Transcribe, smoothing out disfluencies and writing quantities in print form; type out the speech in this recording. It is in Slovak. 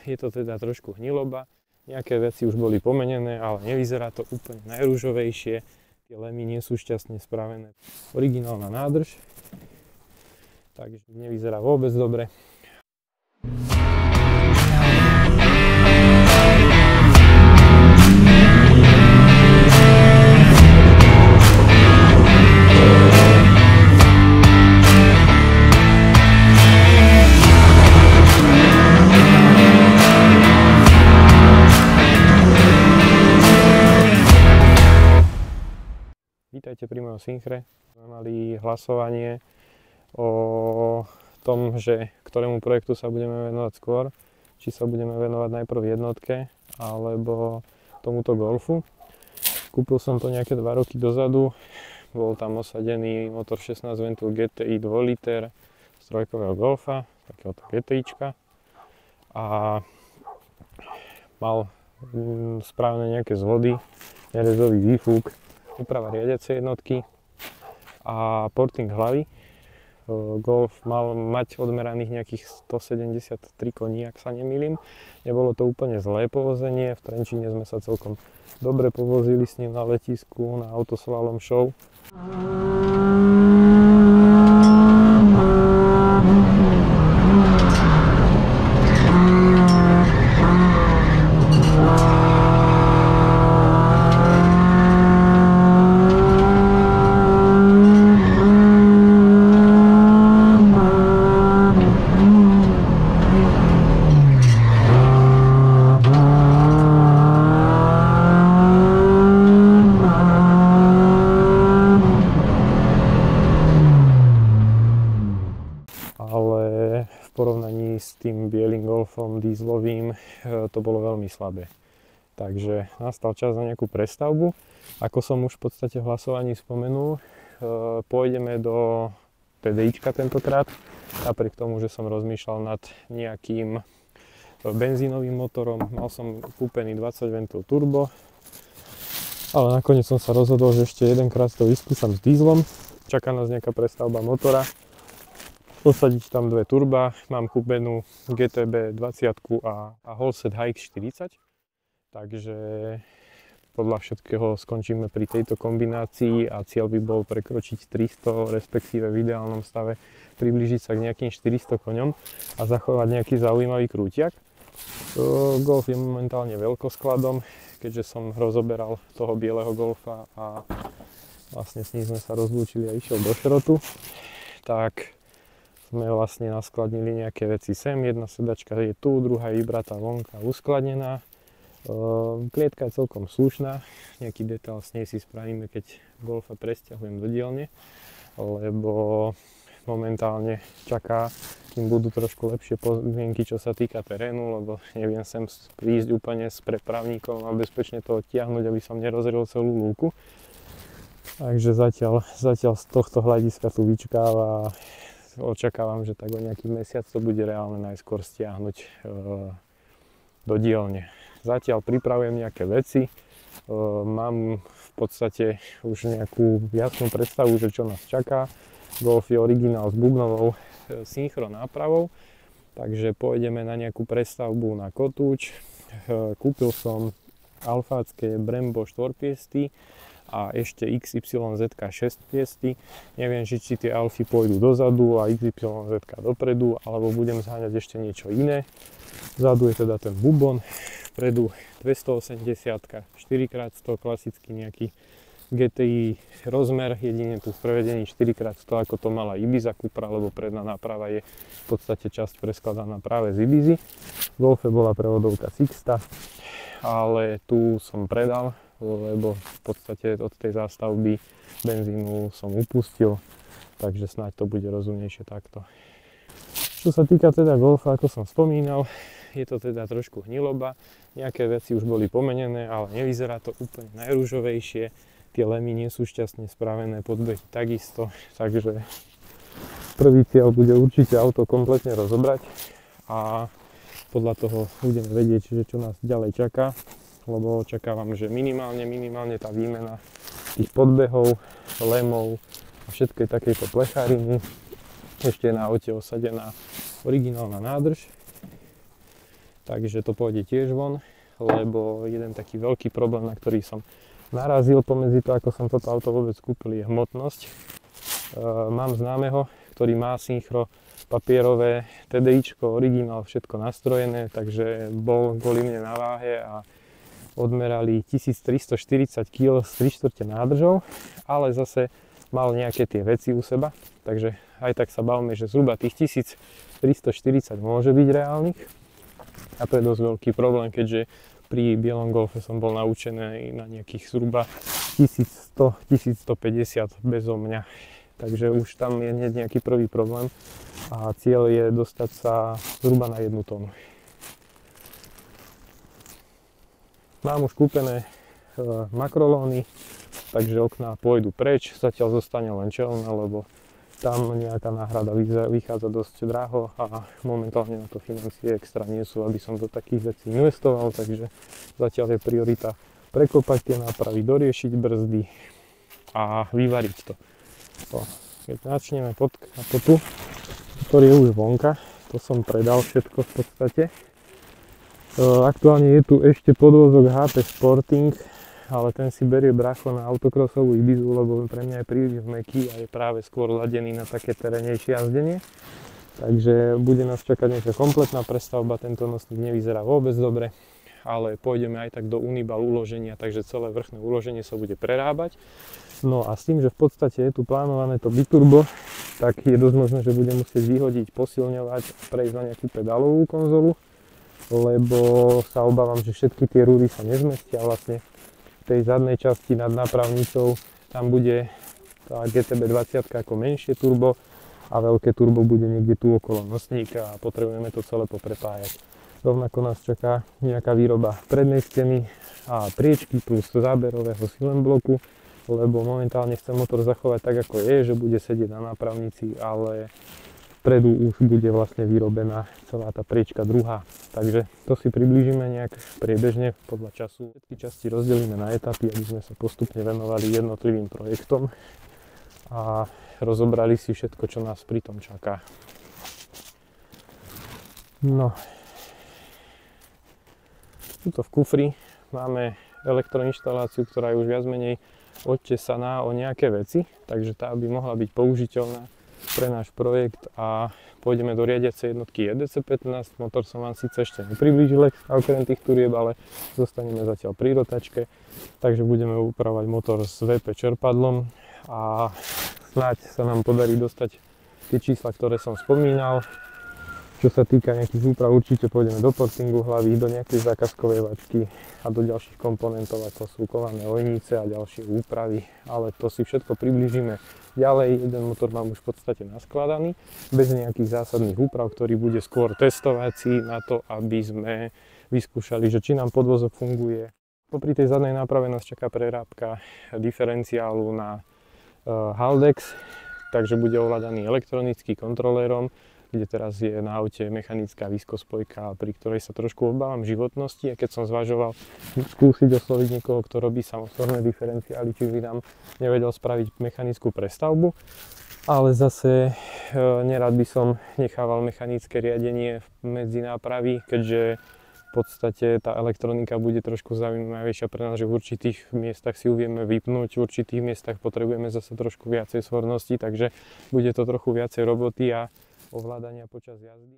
je to teda trošku hniloba. Nejaké veci už boli pomenené, ale nevyzerá to úplne najružovejšie. Tie lemy nie sú šťastne spravené. Originálna nádrž, takže nevyzerá vôbec dobre. Vítajte pri mojom Synchre. Sme mali hlasovanie o tom, že ktorému projektu sa budeme venovať skôr. Či sa budeme venovať najprv jednotke, alebo tomuto Golfu. Kúpil som to nejaké 2 roky dozadu. Bol tam osadený motor 16 Ventul GTI 2 liter z trojkového Golfa, takéhoto GTIčka. A mal správne nejaké zvody, nerezový výfuk, úprava riadiacej jednotky a porting hlavy. Golf mal mať odmeraných nejakých 173 koní, ak sa nemýlim. Nebolo to úplne zlé povozenie, v Trenčíne sme sa celkom dobre povozili s ním na letisku, na autoslalom show. Ale v porovnaní s tým bielým Golfom dieselovým to bolo veľmi slabé. Takže nastal čas na nejakú prestavbu. Ako som už v podstate v hlasovaní spomenul, pôjdeme do TDIčka tentokrát. Napriek tomu, že som rozmýšľal nad nejakým benzínovým motorom, mal som kúpený 20 Ventul Turbo, ale nakoniec som sa rozhodol, že ešte jedenkrát to vyskúšam s dieselom. Čaká nás nejaká prestavba motora. Posadiť tam 2 turba, mám kúpenú GTB 20 a Holset HX 40, takže podľa všetkého skončíme pri tejto kombinácii a cieľ by bol prekročiť 300, respektíve v ideálnom stave priblížiť sa k nejakým 400 koňom a zachovať nejaký zaujímavý krútiak. Golf je momentálne veľkoskladom, keďže som rozoberal toho bieleho Golfa a vlastne s ním sme sa rozlúčili a išiel do šrotu, tak sme vlastne naskladnili nejaké veci sem. Jedna sedačka je tu, druhá je vybratá vonka, uskladnená. Klietka je celkom slušná. Nejaký detail s nej si spravíme, keď Golfa presťahujem do dielne, lebo momentálne čaká, kým budú trošku lepšie podmienky, čo sa týka terénu, lebo neviem sem prísť úplne s prepravníkom a bezpečne to odtiahnuť, aby som nerozril celú lúku. Takže zatiaľ z tohto hľadiska tu vyčkáva. Očakávam, že tak o nejaký mesiac to bude reálne najskôr stiahnuť do dielne. Zatiaľ pripravujem nejaké veci. Mám v podstate už nejakú jasnú predstavu, že čo nás čaká. Golf je originál s bubnovou synchro nápravou, takže pôjdeme na nejakú prestavbu na kotúč. Kúpil som alfácké Brembo 4-piesty a ešte XYZ 6-piesty. Neviem, či tie Alfy pôjdu dozadu a XYZ dopredu, alebo budem zháňať ešte niečo iné. Vzadu je teda ten bubon, vpredu 280, 4x100, klasický nejaký GTI rozmer, jedine tu v prevedení 4x100, ako to mala Ibiza Cupra, lebo predná náprava je v podstate časť preskladaná práve z Ibizy. V Golfe bola prevodovka Sixta, ale tu som predal, lebo v podstate od tej zástavby benzínu som upustil, takže snáď to bude rozumnejšie takto. Čo sa týka teda Golfa, ako som spomínal, je to teda trošku hniloba, nejaké veci už boli pomenené, ale nevyzerá to úplne najružovejšie, tie lemy nie sú šťastne spravené, podbehy takisto, takže prvý cieľ bude určite auto kompletne rozobrať a podľa toho budeme vedieť, že čo nás ďalej čaká. Lebo očakávam, že minimálne tá výmena tých podbehov, lemov a všetkej takejto plecháriny. Ešte je na aute osadená originálna nádrž. takže to pôjde tiež von, lebo jeden taký veľký problém, na ktorý som narazil pomedzi to, ako som toto auto vôbec kúpil, je hmotnosť. Mám známeho, ktorý má synchro papierové TDIčko, originál, všetko nastrojené, takže bol kvôli mne na váhe a odmerali 1340 kg s 3/4 nádržou, ale zase mal nejaké tie veci u seba, takže aj tak sa bavíme, že zhruba tých 1340 môže byť reálnych a to je dosť veľký problém, keďže pri bielom Golfe som bol naučený na nejakých zhruba 1100-1150 bezo mňa. Takže už tam je nejaký prvý problém a cieľ je dostať sa zhruba na 1 tónu. Mám už kúpené makrolóny, takže okná pôjdu preč, zatiaľ zostane len čelná, lebo tam nejaká náhrada vychádza dosť draho a momentálne na to financie extra nie sú, aby som do takých vecí investoval, takže zatiaľ je priorita prekopať tie nápravy, doriešiť brzdy a vyvariť to. Keď začneme pod kapotu, ktorý je už vonka, to som predal všetko v podstate. Aktuálne je tu ešte podvozok HP Sporting, ale ten si berie bracho na autocrossovú Ibizu, lebo pre mňa je príliš mäkký a je práve skôr ladený na také terénejšie jazdenie. Takže bude nás čakať nejaká kompletná prestavba, tento nosník nevyzerá vôbec dobre, ale pôjdeme aj tak do Unibal uloženia, takže celé vrchné uloženie sa bude prerábať. No a s tým, že v podstate je tu plánované to biturbo, tak je dosť možné, že budem musieť vyhodiť, posilňovať a prejsť na nejakú pedálovú konzolu, lebo sa obávam, že všetky tie rúry sa nezmestia vlastne. V tej zadnej časti nad nápravnicou tam bude tá GTB 20 ako menšie turbo a veľké turbo bude niekde tu okolo nosníka a potrebujeme to celé poprepájať. Rovnako nás čaká nejaká výroba prednej steny a priečky plus záberového silen bloku, lebo momentálne chcem motor zachovať tak ako je, že bude sedieť na nápravnici, ale vpredu už bude vlastne vyrobená celá tá priečka druhá. Takže to si priblížime nejak priebežne podľa času. Všetky časti rozdelíme na etapy, aby sme sa postupne venovali jednotlivým projektom a rozobrali si všetko, čo nás pri tom čaká. No. Tuto v kufri máme elektroinštaláciu, ktorá je už viac menej odtesaná o nejaké veci, takže tá by mohla byť použiteľná pre náš projekt a pôjdeme do riadiacej jednotky EDC15. Motor som vám síce ešte nepriblížil okrem tých turieb, ale zostaneme zatiaľ pri rotačke, takže budeme upravovať motor s VP čerpadlom a snáď sa nám podarí dostať tie čísla, ktoré som spomínal. Čo sa týka nejakých úprav, určite pôjdeme do portingu hlavy, do nejakej zákazkovej vačky a do ďalších komponentov, ako sú kované ojnice a ďalšie úpravy, ale to si všetko priblížime ďalej. Jeden motor mám už v podstate naskladaný, bez nejakých zásadných úprav, ktorý bude skôr testovací na to, aby sme vyskúšali, že či nám podvozok funguje. Popri tej zadnej náprave nás čaká prerábka diferenciálu na Haldex, takže bude ovládaný elektronickým kontrolérom, kde teraz je na aute mechanická výskospojka, pri ktorej sa trošku obávam životnosti, a keď som zvažoval skúsiť osloviť niekoho, kto robí samostatné diferenciály, či by nám nevedel spraviť mechanickú prestavbu, ale zase nerad by som nechával mechanické riadenie medzi nápravy, keďže v podstate tá elektronika bude trošku zaujímavejšia pre nás, že v určitých miestach si ju vieme vypnúť, v určitých miestach potrebujeme zase trošku viacej svornosti, takže bude to trochu viacej roboty a ovládania počas jazdy.